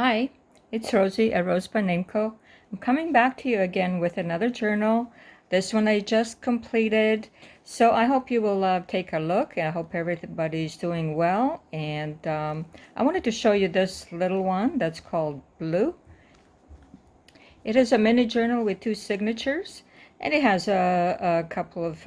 Hi, it's Rosie at RoseByNameCo. I'm coming back to you again with another journal. This one I just completed, so I hope you will take a look. I hope everybody's doing well, and I wanted to show you this little one that's called Blue. It is a mini journal with 2 signatures, and it has a couple of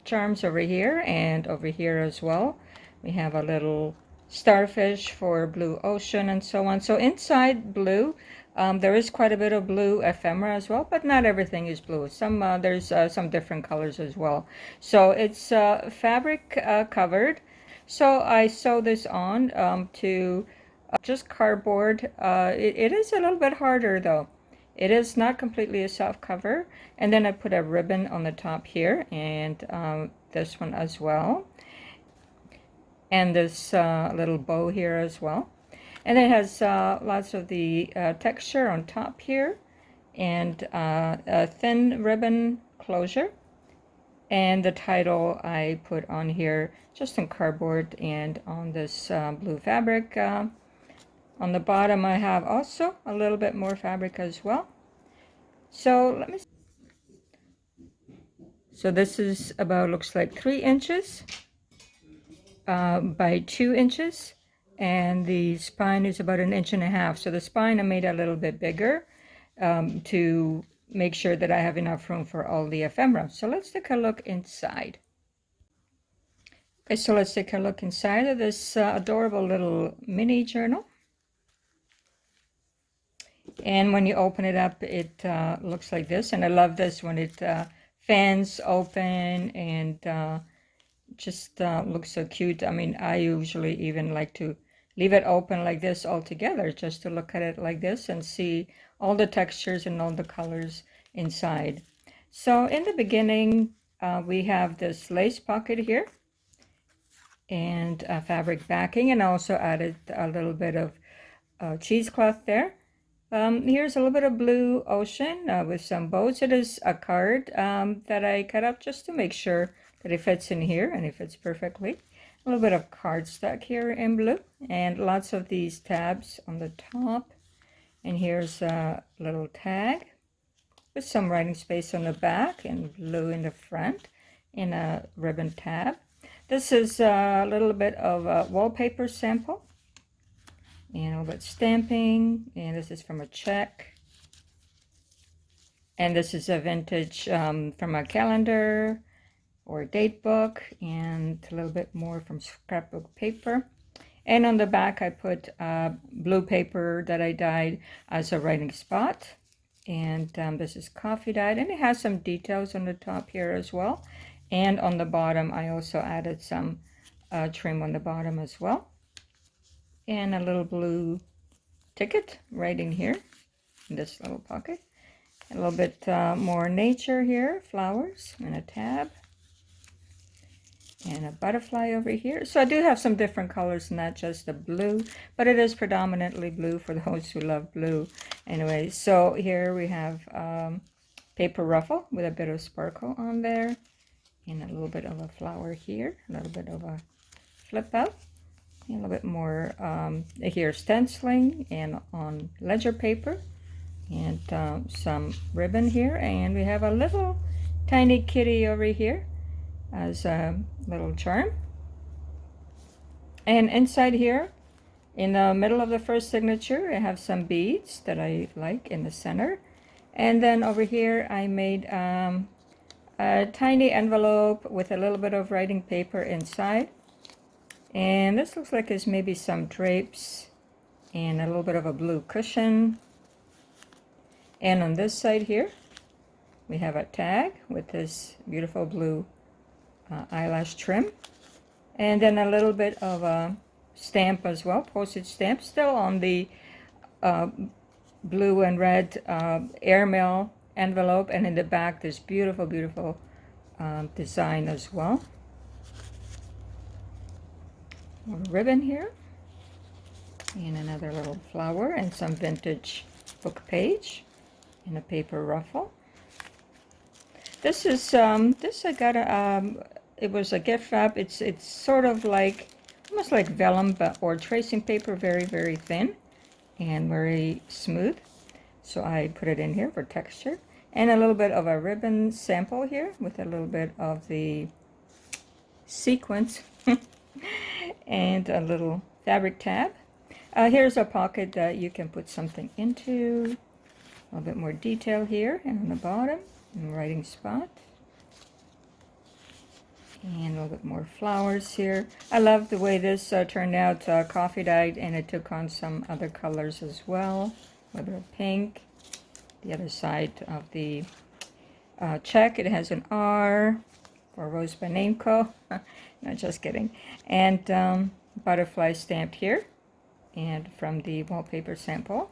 charms over here and over here as well. We have a little starfish for blue ocean and so on. So inside Blue, there is quite a bit of blue ephemera as well, but not everything is blue. There's some different colors as well. So it's fabric covered. So I sew this on to just cardboard. It is a little bit harder though. It is not completely a soft cover. And then I put a ribbon on the top here, and this one as well. And this little bow here as well. And it has lots of the texture on top here, and a thin ribbon closure. And the title I put on here just in cardboard and on this blue fabric. On the bottom I have also a little bit more fabric as well. So this is about, looks like 3 inches by 2 inches, and the spine is about 1.5 inches. So the spine I made a little bit bigger to make sure that I have enough room for all the ephemera. So let's take a look inside. Okay, so let's take a look inside of this adorable little mini journal. And when you open it up, it looks like this. And I love this when it fans open and just looks so cute. I mean, I usually even like to leave it open like this altogether, just to look at it like this and see all the textures and all the colors inside. So in the beginning, we have this lace pocket here and fabric backing, and also added a little bit of cheesecloth there. Here's a little bit of blue ocean with some boats. It is a card that I cut up just to make sure that it fits in here, and it fits perfectly. A little bit of cardstock here in blue, and lots of these tabs on the top. And here's a little tag with some writing space on the back and blue in the front, and a ribbon tab. This is a little bit of a wallpaper sample, and a little bit stamping, and this is from a check. And this is a vintage from a calendar or a date book, and a little bit more from scrapbook paper. And on the back I put blue paper that I dyed as a writing spot. And this is coffee dyed, and it has some details on the top here as well. And on the bottom I also added some trim on the bottom as well. And a little blue ticket right in here in this little pocket. A little bit more nature here, flowers, and a tab, and a butterfly over here. So I do have some different colors, not just the blue, but it is predominantly blue for those who love blue. Anyway, so here we have paper ruffle with a bit of sparkle on there, and a little bit of a flower here, a little bit of a flip out. A little bit more here stenciling and on ledger paper, and some ribbon here, and we have a little tiny kitty over here as a little charm. And inside here in the middle of the first signature I have some beads that I like in the center, and then over here I made a tiny envelope with a little bit of writing paper inside. And this looks like it's maybe some drapes and a little bit of a blue cushion. And on this side here, we have a tag with this beautiful blue eyelash trim. And then a little bit of a stamp as well, postage stamp, still on the blue and red airmail envelope. And in the back, this beautiful, beautiful design as well. More ribbon here, and another little flower, and some vintage book page, and a paper ruffle. This is this I got it was a gift wrap. It's sort of like almost like vellum, but or tracing paper, very, very thin. and very smooth. So I put it in here for texture. And a little bit of a ribbon sample here with a little bit of the sequins and a little fabric tab. Here's a pocket that you can put something into. A little bit more detail here and on the bottom, and writing spot. And a little bit more flowers here. I love the way this turned out, coffee dyed, and it took on some other colors as well. A little bit of pink. The other side of the check, it has an R for RoseByNameCo. No, just kidding. And butterfly stamped here, and from the wallpaper sample.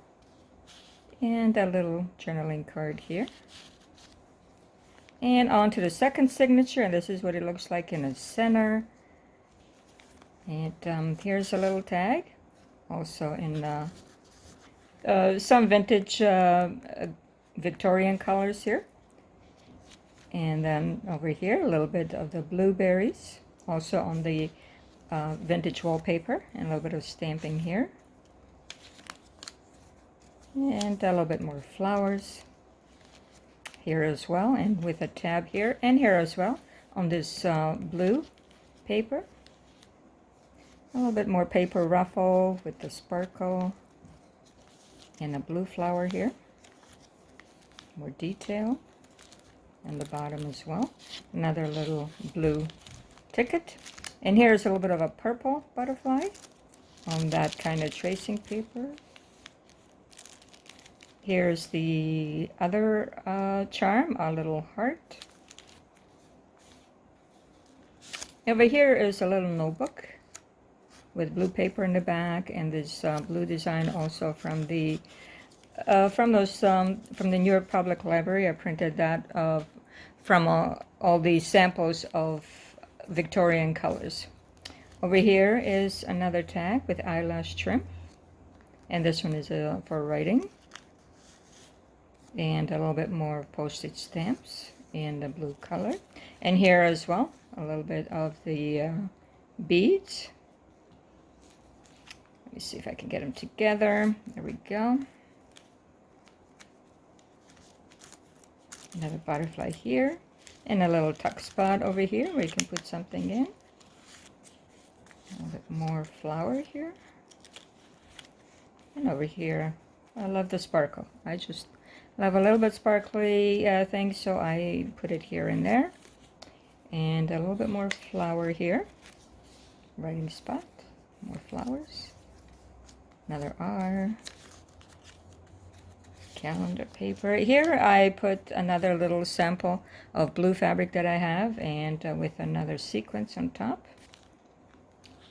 And a little journaling card here. And on to the second signature, and this is what it looks like in the center. And here's a little tag, also in some vintage Victorian colors here. And then over here, a little bit of the blueberries, also on the vintage wallpaper, and a little bit of stamping here. And a little bit more flowers here as well, and with a tab here and here as well on this blue paper. A little bit more paper ruffle with the sparkle and a blue flower here. More detail on the bottom as well. Another little blue ticket. And here's a little bit of a purple butterfly on that kind of tracing paper. Here's the other charm, a little heart. Over here is a little notebook with blue paper in the back, and this blue design also from the from the New York Public Library. I printed that from all these samples of Victorian colors. Over here is another tag with eyelash trim, and this one is for writing. And a little bit more postage stamps in the blue color. And here as well, a little bit of the beads. Let me see if I can get them together. There we go. Another butterfly here. And a little tuck spot over here where you can put something in. A little bit more flower here. And over here, I love the sparkle. I love a little bit sparkly thing, so I put it here and there. And a little bit more flower here. Writing spot. More flowers. Another R. Calendar paper. Here I put another little sample of blue fabric that I have, and with another sequence on top.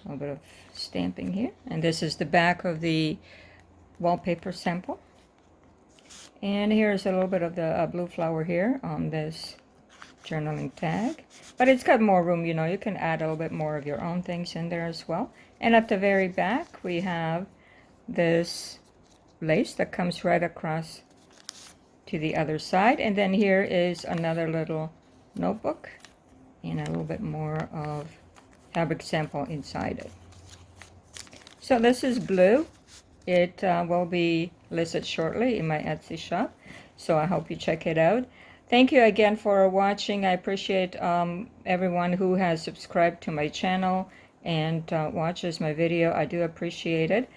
A little bit of stamping here. And this is the back of the wallpaper sample. And here's a little bit of the blue flower here on this journaling tag. But it's got more room, you know, you can add a little bit more of your own things in there as well. And at the very back, we have this lace that comes right across to the other side. And then here is another little notebook and a little bit more of fabric sample inside it. So this is blue. It will be listed shortly in my Etsy shop, so I hope you check it out. Thank you again for watching. I appreciate everyone who has subscribed to my channel and watches my video. I do appreciate it,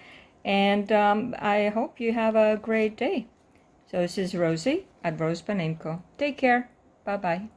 and I hope you have a great day. So this is Rosie at RoseByNameCo. Take care. Bye-bye.